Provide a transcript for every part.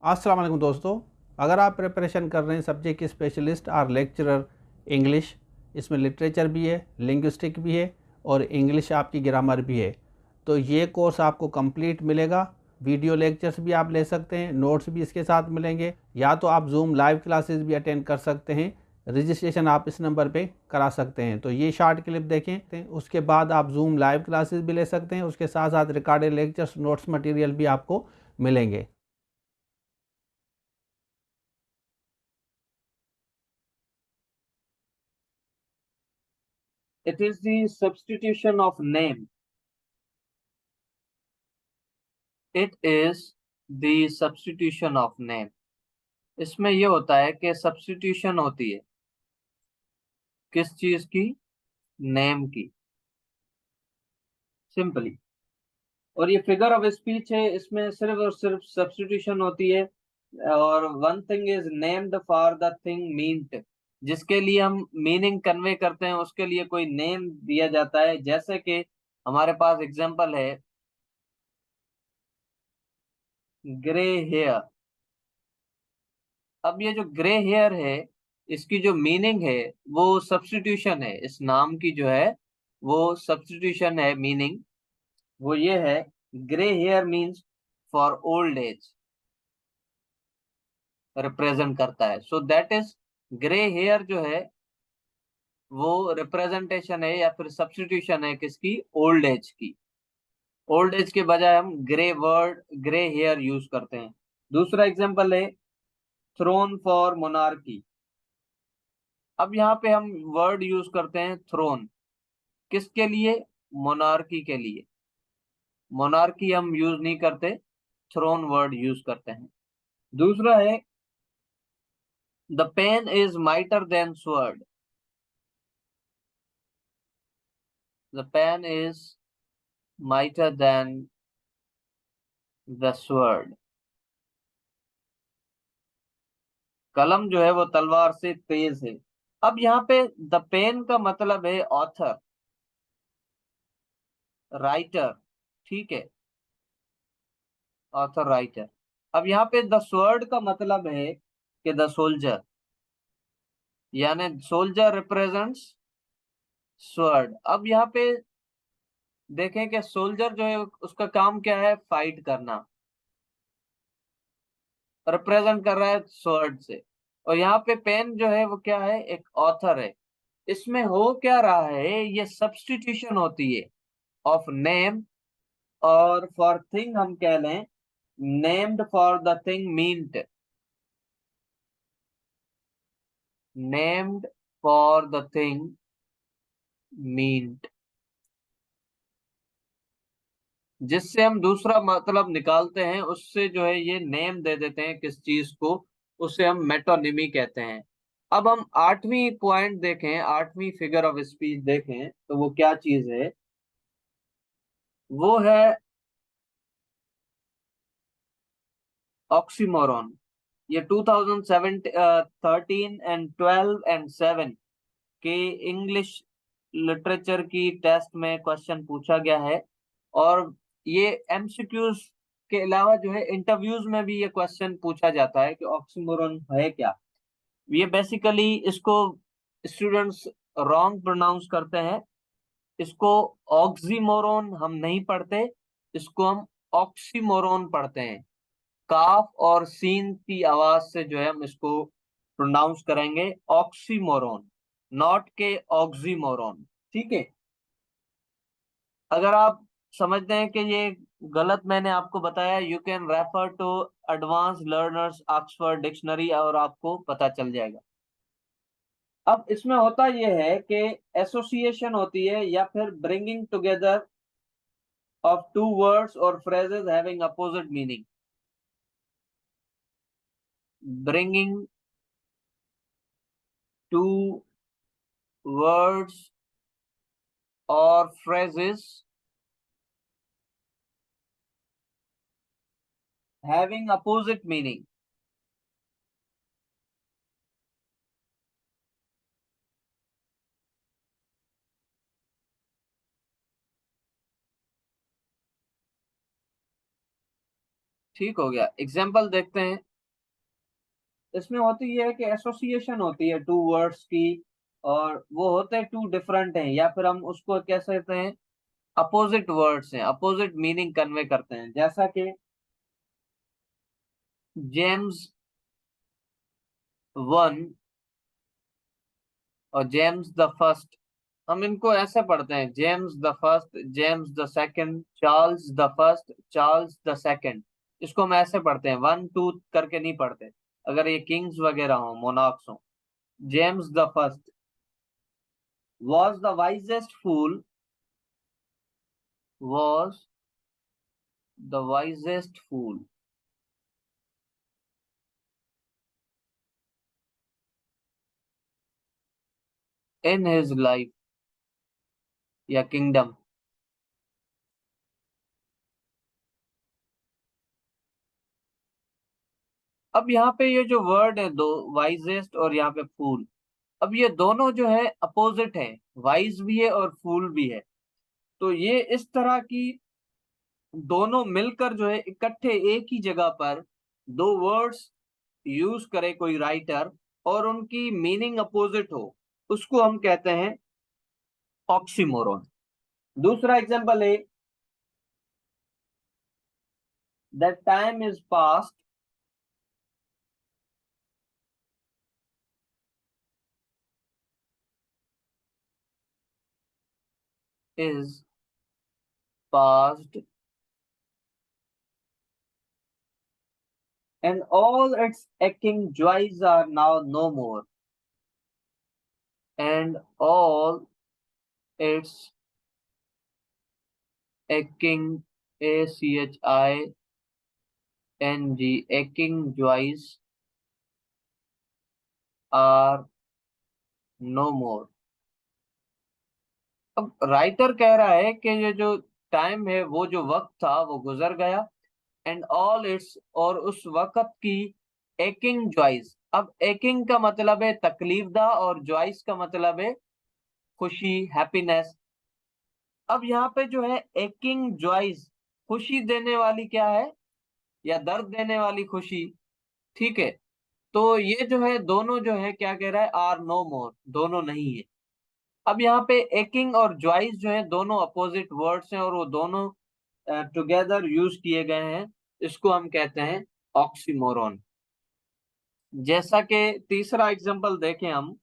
अस्सलाम वालेकुम दोस्तों। अगर आप प्रिपरेशन कर रहे हैं सब्जेक्ट के स्पेशलिस्ट और लेक्चरर इंग्लिश, इसमें लिटरेचर भी है, लिंग्विस्टिक भी है और इंग्लिश आपकी ग्रामर भी है, तो ये कोर्स आपको कंप्लीट मिलेगा। वीडियो लेक्चर्स भी आप ले सकते हैं, नोट्स भी इसके साथ मिलेंगे, या तो आप जूम लाइव क्लासेस भी अटेंड कर सकते हैं। रजिस्ट्रेशन आप इस नंबर पे करा सकते हैं। तो ये शॉर्ट क्लिप देखें, उसके बाद आप जूम लाइव क्लासेस भी ले सकते हैं, उसके साथ साथ रिकॉर्डेड लेक्चर्स नोट्स मटेरियल भी आपको मिलेंगे। It is the substitution of name. It is the substitution of name. इसमें ये होता है कि सब्स्टिट्यूशन होती है किस चीज की? नेम की, सिंपली। और ये फिगर ऑफ स्पीच है, इसमें सिर्फ और सिर्फ सब्स्टिट्यूशन होती है। और one thing is named for the thing meant, जिसके लिए हम मीनिंग कन्वे करते हैं उसके लिए कोई नेम दिया जाता है। जैसे कि हमारे पास एग्जांपल है ग्रे हेयर। अब ये जो ग्रे हेयर है, इसकी जो मीनिंग है वो सब्स्टिट्यूशन है। इस नाम की जो है वो सब्स्टिट्यूशन है। मीनिंग वो ये है, grey hair means for old age, represent करता है। So that is grey hair जो है वो रिप्रेजेंटेशन है या फिर सब्स्टिट्यूशन है किसकी? ओल्ड एज की। ओल्ड एज के बजाय हम ग्रे हेयर यूज करते हैं। दूसरा एग्जांपल है थ्रोन फॉर मोनार्की। अब यहाँ पे हम वर्ड यूज करते हैं थ्रोन, किसके लिए? मोनार्की के लिए। मोनार्की हम यूज नहीं करते, थ्रोन वर्ड यूज करते हैं। दूसरा है the pen is mightier than sword. The pen is mightier than the sword. कलम जो है वो तलवार से तेज है। अब यहाँ पे द पेन का मतलब है ऑथर, राइटर, ठीक है, ऑथर राइटर। अब यहाँ पे द स्वर्ड का मतलब है कि द सोल्जर, यानी सोल्जर रिप्रेजेंट्स स्वर्ड। अब यहाँ पे देखें कि सोल्जर जो है उसका काम क्या है? फाइट करना, रिप्रेजेंट कर रहा है स्वर्ड से। और यहाँ पे पेन जो है वो क्या है? एक ऑथर है। इसमें हो क्या रहा है? ये सब्स्टिट्यूशन होती है ऑफ नेम, और फॉर थिंग हम कह लें named for the thing meant, named for the thing meant, जिससे हम दूसरा मतलब निकालते हैं, उससे जो है ये नेम दे देते हैं किस चीज को, उसे हम मेटोनिमी कहते हैं। अब हम आठवीं पॉइंट देखें, आठवीं फिगर ऑफ स्पीच देखें तो वो क्या चीज है? वो है ऑक्सीमोरॉन। ये 2013 एंड 12 एंड 7 के इंग्लिश लिटरेचर की टेस्ट में क्वेश्चन पूछा गया है। और ये एमसीक्यूज के अलावा जो है इंटरव्यूज में भी ये क्वेश्चन पूछा जाता है कि ऑक्सीमोरन है क्या। ये बेसिकली इसको स्टूडेंट्स रॉन्ग प्रोनाउंस करते हैं। इसको ऑक्सीमोरन हम नहीं पढ़ते, इसको हम ऑक्सीमोरन पढ़ते हैं। काफ और सीन की आवाज से जो है हम इसको प्रोनाउंस करेंगे ऑक्सीमोरन, नॉट के ऑक्सीमोरन, ठीक है। अगर आप समझते हैं कि ये गलत मैंने आपको बताया, you can refer to advance learners Oxford dictionary और आपको पता चल जाएगा। अब इसमें होता यह है कि एसोसिएशन होती है या फिर bringing together of two words और phrases having opposite meaning. Bringing two words और phrases having opposite meaning। ठीक हो गया। एग्जाम्पल देखते हैं। इसमें होती है कि एसोसिएशन होती है टू वर्ड्स की, और वो होते हैं टू डिफरेंट हैं, या फिर हम उसको कह सकते हैं अपोजिट वर्ड्स हैं, अपोजिट मीनिंग कन्वे करते हैं। जैसा कि जेम्स वन और जेम्स द फर्स्ट, हम इनको ऐसे पढ़ते हैं, James the first, James the second, Charles the first, Charles the second. इसको हम ऐसे पढ़ते हैं, वन टू करके नहीं पढ़ते, अगर ये किंग्स वगैरह हो, मोनार्क्स हो। James the first was the wisest fool, was the wisest fool in his life या किंगडम। अब यहाँ पे ये जो वर्ड है दो, वाइजेस्ट और यहाँ पे फूल, अब ये दोनों जो है अपोजिट है, वाइज भी है और फूल भी है। तो ये इस तरह की दोनों मिलकर जो है इकट्ठे एक ही जगह पर दो वर्ड्स यूज करे कोई राइटर, और उनकी मीनिंग अपोजिट हो, उसको हम कहते हैं ऑक्सीमोरन। दूसरा एग्जांपल है, that time is past is past and all its aching joys are now no more, and all its aching, aching joys are no more। अब राइटर कह रहा है कि ये जो टाइम है, वो जो वक्त था वो गुजर गया, एंड ऑल इट्स, और उस वक्त की एकिंग जॉइस। अब एकिंग का मतलब है तकलीफदा, और जॉइस का मतलब है खुशी, हैप्पीनेस। अब यहाँ पे जो है एकिंग जॉइस, खुशी देने वाली क्या है, या दर्द देने वाली खुशी, ठीक है। तो ये जो है दोनों जो है क्या कह रहा है, आर नो मोर, दोनों नहीं है। अब यहाँ पे एकिंग और जॉइस जो है दोनों अपोजिट वर्ड्स हैं, और वो दोनों टुगेदर यूज किए गए हैं, इसको हम कहते हैं ऑक्सीमोरन। जैसा कि तीसरा एग्जांपल देखें हम,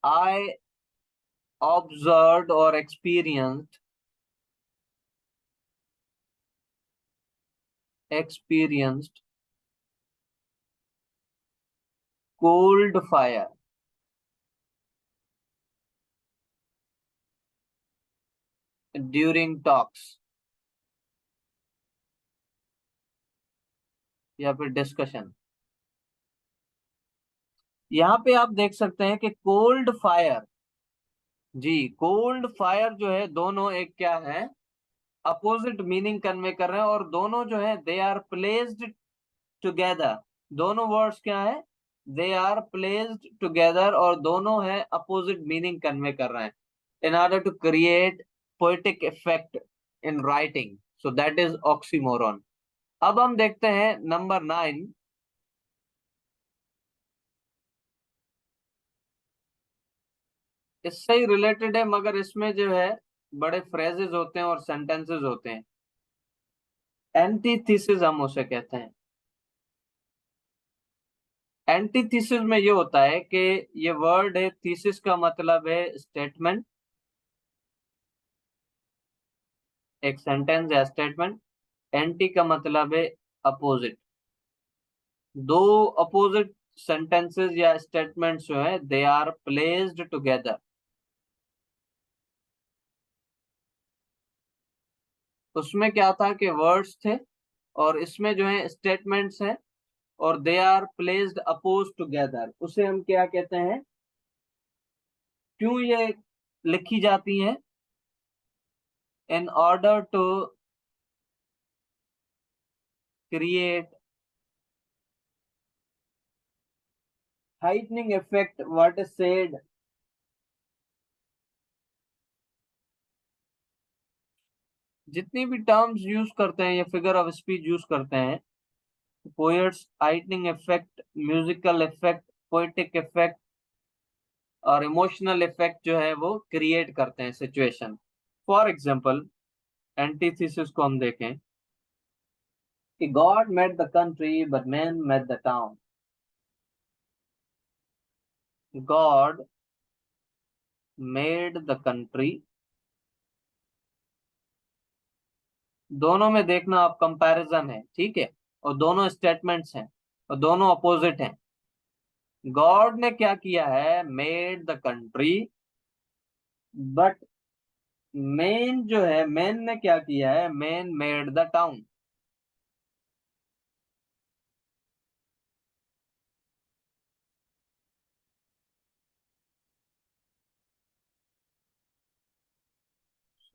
आई ऑब्जर्व्ड और experienced cold fire during talks या फिर डिस्कशन। यहाँ पे आप देख सकते हैं कि कोल्ड फायर, जी कोल्ड फायर जो है दोनों एक क्या है, अपोजिट मीनिंग कन्वे कर रहे हैं, और दोनों जो है दे आर प्लेस्ड टुगेदर। दोनों वर्ड्स क्या है, दे आर प्लेस्ड टुगेदर, और दोनों है अपोजिट मीनिंग कन्वे कर रहे हैं, in order to create poetic effect in writing, so that is oxymoron। अब हम देखते हैं नंबर 9, इससे ही रिलेटेड है, मगर इसमें जो है बड़े फ्रेजेस होते हैं और सेंटेंसेस होते हैं। एंटीथीसिस हम उसे कहते हैं। एंटीथीसिस में ये होता है कि ये वर्ड है, थीसिस का मतलब है स्टेटमेंट, एक सेंटेंस या स्टेटमेंट। एंटी का मतलब है अपोजिट। दो अपोजिट सेंटेंसेस या स्टेटमेंट्स जो है दे आर प्लेस्ड टुगेदर। उसमें क्या था कि वर्ड्स थे, और इसमें जो है स्टेटमेंट्स हैं, और they are placed oppose together, उसे हम क्या कहते हैं, क्यों ये लिखी जाती है, in order to create heightening effect what is said जितनी भी टर्म्स यूज करते हैं या फिगर ऑफ स्पीच यूज करते हैं, poets lightning effect, musical effect, poetic effect और इमोशनल इफेक्ट जो है वो क्रिएट करते हैं सिचुएशन। फॉर एग्जाम्पल, एंटीथेसिस को हम देखें कि God made the country but man made the town. God made the country, दोनों में देखना आप कंपैरिजन है, ठीक है, और दोनों स्टेटमेंट्स हैं और दोनों अपोजिट हैं। गॉड ने क्या किया है, made the country, but man जो है, मैन ने क्या किया है, man made the town.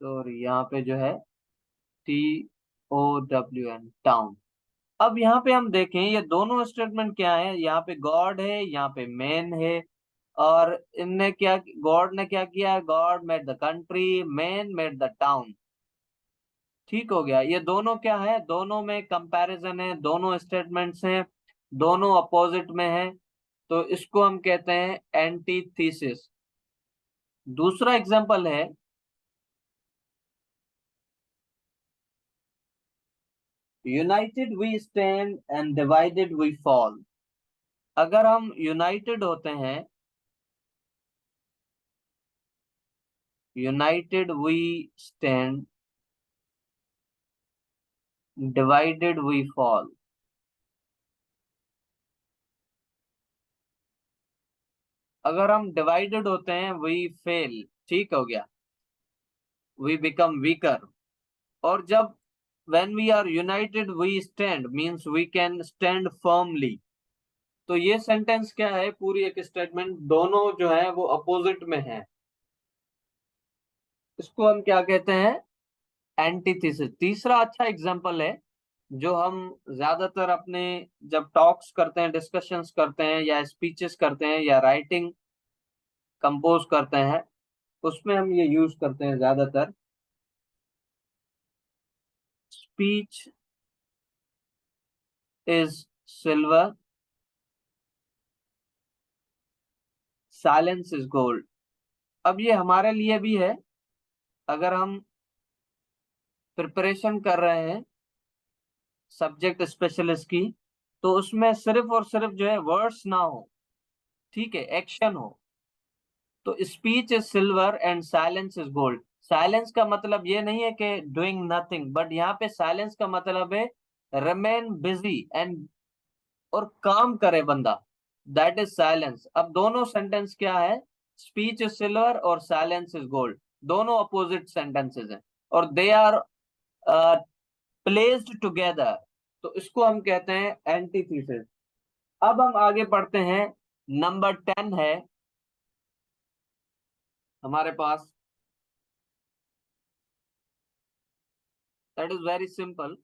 Sorry, यहाँ पे जो है TOWN, टाउन। अब यहाँ पे हम देखें ये दोनों स्टेटमेंट क्या है, यहाँ पे गॉड है, यहाँ पे मैन है, और इनने क्या, गॉड ने क्या किया, God made the country, man made the town. ठीक हो गया। ये दोनों क्या है, दोनों में कंपैरिजन है, दोनों स्टेटमेंट्स हैं, दोनों अपोजिट में है, तो इसको हम कहते हैं एंटीथीसिस। दूसरा एग्जांपल है, united we stand and divided we fall. अगर हम यूनाइटेड होते हैं, united we stand, divided we fall. अगर हम डिवाइडेड होते हैं, वी फेल, ठीक हो गया, वी बिकम वीकर। और जब when we are united we stand means we can stand firmly। तो ये सेंटेंस क्या है, पूरी एक स्टेटमेंट, दोनों जो है वो अपोजिट में है, इसको हम क्या कहते हैं, एंटीथेसिस। तीसरा अच्छा एग्जांपल है जो हम ज्यादातर अपने जब टॉक्स करते हैं, डिस्कशंस करते हैं या स्पीचेस करते हैं या राइटिंग कंपोज करते हैं, उसमें हम ये यूज करते हैं ज्यादातर। Speech is silver, silence is gold. अब ये हमारे लिए भी है, अगर हम प्रिपरेशन कर रहे हैं सब्जेक्ट स्पेशलिस्ट की, तो उसमें सिर्फ और सिर्फ जो है वर्ड्स ना हो, ठीक है, एक्शन हो। तो speech is silver and silence is gold. Silence का मतलब ये नहीं है कि डूइंग नथिंग, बट यहाँ पे साइलेंस का मतलब है रिमेन बिजी एंड, और काम करे बंदा, दैट इज साइलेंस। अब दोनों सेंटेंस क्या है, स्पीच इज सिल्वर और साइलेंस इज गोल्ड, दोनों अपोजिट सेंटेंसेस हैं और दे आर प्लेस्ड टुगेदर, तो इसको हम कहते हैं एंटीथेसिस। अब हम आगे बढ़ते हैं, नंबर 10 है हमारे पास, दैट इज वेरी सिंपल।